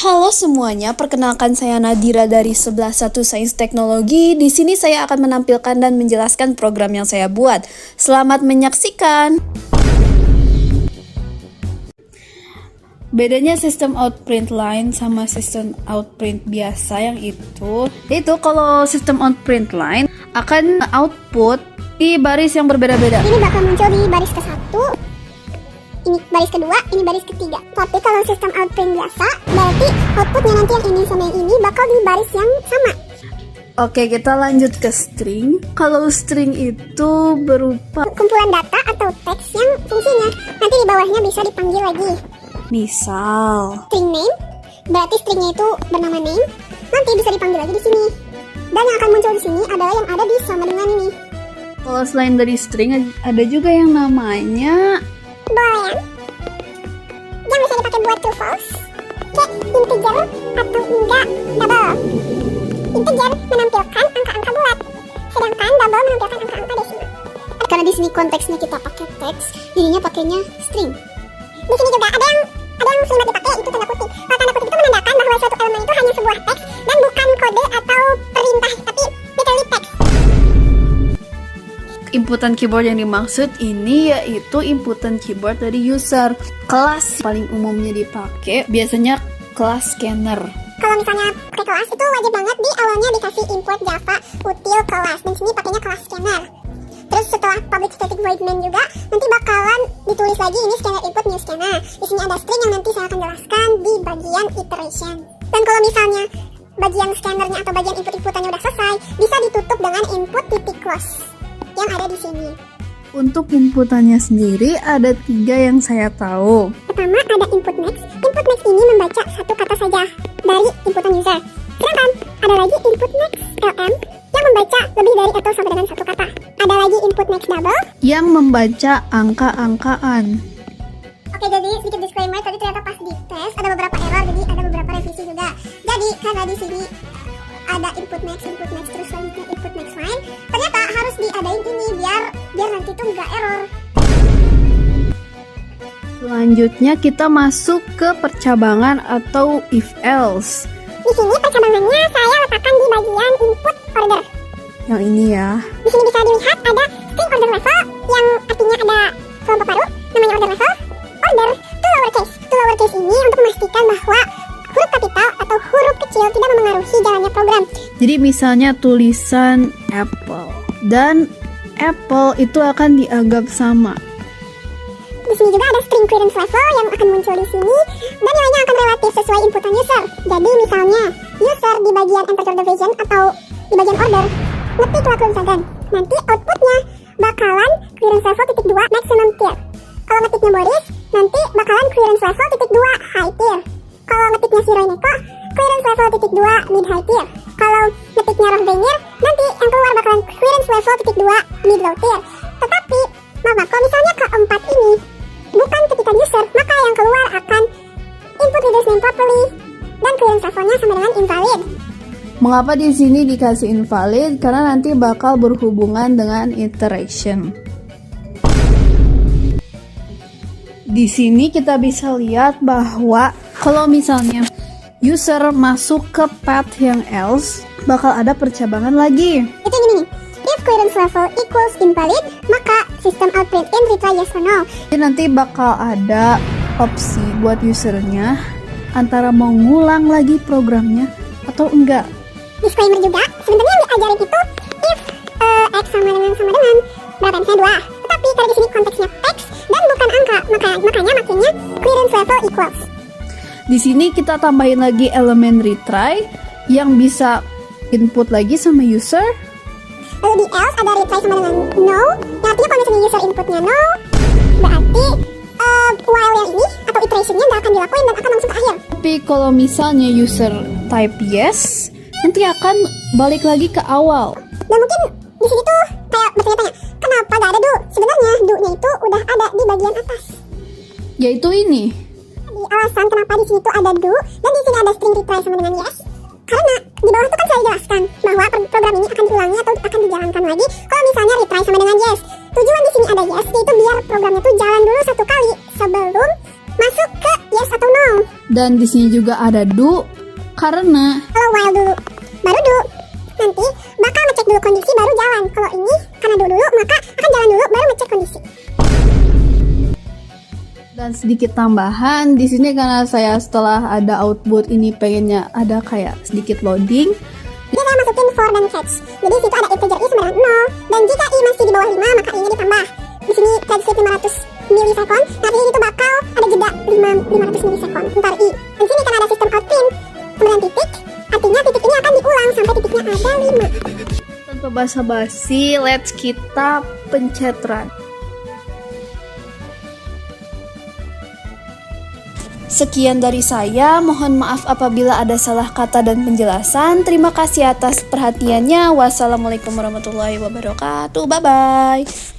Halo semuanya, perkenalkan saya Nadira dari 111 Sains Teknologi. Di sini saya akan menampilkan dan menjelaskan program yang saya buat. Selamat menyaksikan. Bedanya sistem outprint line sama sistem outprint biasa yang itu kalau sistem outprint line akan output di baris yang berbeda-beda. Ini bakal muncul di baris ke-1, ini baris kedua, ini baris ketiga. Tapi kalau sistem outprint biasa, berarti outputnya nanti yang ini sama yang ini bakal di baris yang sama. Oke, kita lanjut ke string. Kalau string itu berupa kumpulan data atau teks yang fungsinya nanti di bawahnya bisa dipanggil lagi. misal. String name, berarti stringnya itu bernama name, nanti bisa dipanggil lagi di sini. Dan yang akan muncul di sini adalah yang ada di sama dengan ini. Kalau selain dari string, ada juga yang namanya Boolean, yang bisa dipakai buat true false, kayak integer atau enggak double. Integer menampilkan angka-angka bulat, sedangkan double menampilkan angka-angka desimal. karena di sini konteksnya kita pakai teks, jadinya pakainya string. Di sini juga ada yang selimat dipakai, itu tanda kutip. Kalau tanda kutip itu menandakan bahwa suatu elemen itu hanya sebuah teks dan bukan kode atau perintah, tapi literally teks. Inputan keyboard yang dimaksud ini yaitu inputan keyboard dari user. Kelas paling umumnya dipakai biasanya kelas scanner. Kalau misalnya pakai kelas itu wajib banget di awalnya dikasih import Java util kelas, dan sini pakainya kelas scanner. Terus setelah public static void main juga nanti bakalan ditulis lagi ini scanner input new scanner. Di sini ada string yang nanti saya akan jelaskan di bagian iteration. Dan kalau misalnya bagian scannernya atau bagian inputannya udah selesai, bisa ditutup dengan input titik close yang ada di sini. Untuk inputannya sendiri ada 3 yang saya tahu. Pertama ada input next. Input next ini membaca satu kata saja dari inputan user. Sedangkan ada lagi input next lm yang membaca lebih dari atau sama dengan satu kata. Ada lagi input next double Yang membaca angka-angkaan. Oke, jadi sedikit disclaimer, tadi ternyata pas di tes ada beberapa error, jadi ada beberapa revisi juga. Jadi karena di sini ada input next terus selanjutnya input next line, ternyata harus diadain ini biar nanti tuh nggak error. Selanjutnya kita masuk ke percabangan atau if else. Di sini percabangannya saya letakkan di bagian input order. Yang ini ya. Di sini bisa dilihat ada string order level yang artinya ada kelompok baru namanya order level. Order to lowercase. To lowercase ini untuk memastikan bahwa huruf kapital atau huruf kecil tidak memengaruhi jalannya program. Jadi misalnya tulisan apple dan apple itu akan dianggap sama. Di sini juga ada string clearance level yang akan muncul di sini dan nilainya akan relatif sesuai inputan user. Jadi misalnya user di bagian enter your division atau di bagian order ngetiklah tulisan, nanti outputnya bakalan clearance level titik 2 maximum tier. Kalau ngetiknya Boris, nanti bakalan clearance level titik 2 high tier. Kalau ngetiknya si Roy Neko, clearance level titik 2 mid high tier. Kalau ngetiknya Roh Venir, nanti yang keluar bakalan clearance level titik 2 mid low tier. Tetapi, maka kalau misalnya keempat ini bukan ketikan user, maka yang keluar akan input reader's name properly dan clearance levelnya sama dengan invalid. Mengapa di sini dikasih invalid? Karena nanti bakal berhubungan dengan iteration. Di sini kita bisa lihat bahwa kalau misalnya user masuk ke path yang else, bakal ada percabangan lagi. Itu gini nih, if clearance level equals invalid, maka system outprint in retry yes or no. Jadi nanti bakal ada opsi buat usernya antara mau ngulang lagi programnya atau enggak. Disclaimer juga, sebenarnya yang diajarin itu if x sama dengan berapa misalnya 2. Tetapi karena di sini konteksnya teks dan bukan angka, makanya makinnya clearance level equals. Di sini kita tambahin lagi elemen retry yang bisa input lagi sama user. Lalu di else ada retry sama dengan no, yang artinya kalau misalnya user inputnya no, berarti while yang ini atau iterationnya nggak akan dilakuin dan akan langsung ke akhir. Tapi kalau misalnya user type yes, nanti akan balik lagi ke awal. Dan mungkin di sini tuh kayak bertanya-tanya, kenapa gak ada do? Sebenarnya do-nya itu udah ada di bagian atas. Yaitu ini. Di alasan kenapa di sini tuh ada do dan di sini ada string retry sama dengan yes, karena di bawah itu kan saya jelaskan bahwa program ini akan diulangi atau akan dijalankan lagi kalau misalnya retry sama dengan yes. Tujuan di sini ada yes, yaitu biar programnya tuh jalan dulu satu kali sebelum masuk ke yes atau no. Dan di sini juga ada do karena Kalau while dulu baru do, nanti bakal ngecek dulu kondisi baru jalan. Kalau ini karena do dulu maka akan jalan dulu baru ngecek kondisi. dan sedikit tambahan di sini karena saya setelah ada output ini pengennya ada kayak sedikit loading. Jadi saya masukin for dan catch. Jadi situ ada integer i sama dengan 0. Dan jika i masih di bawah 5 maka i-nya ditambah. Di sini thread speed 500 milisekund, artinya itu bakal ada jeda 500 milisekund ntar i. Dan sini kan ada sistem out print, kemudian titik, artinya titik ini akan diulang sampai titiknya ada 5. Tanpa basa-basi, let's kita pencet run. Sekian dari saya, mohon maaf apabila ada salah kata dan penjelasan. Terima kasih atas perhatiannya. Wassalamualaikum warahmatullahi wabarakatuh. Bye-bye.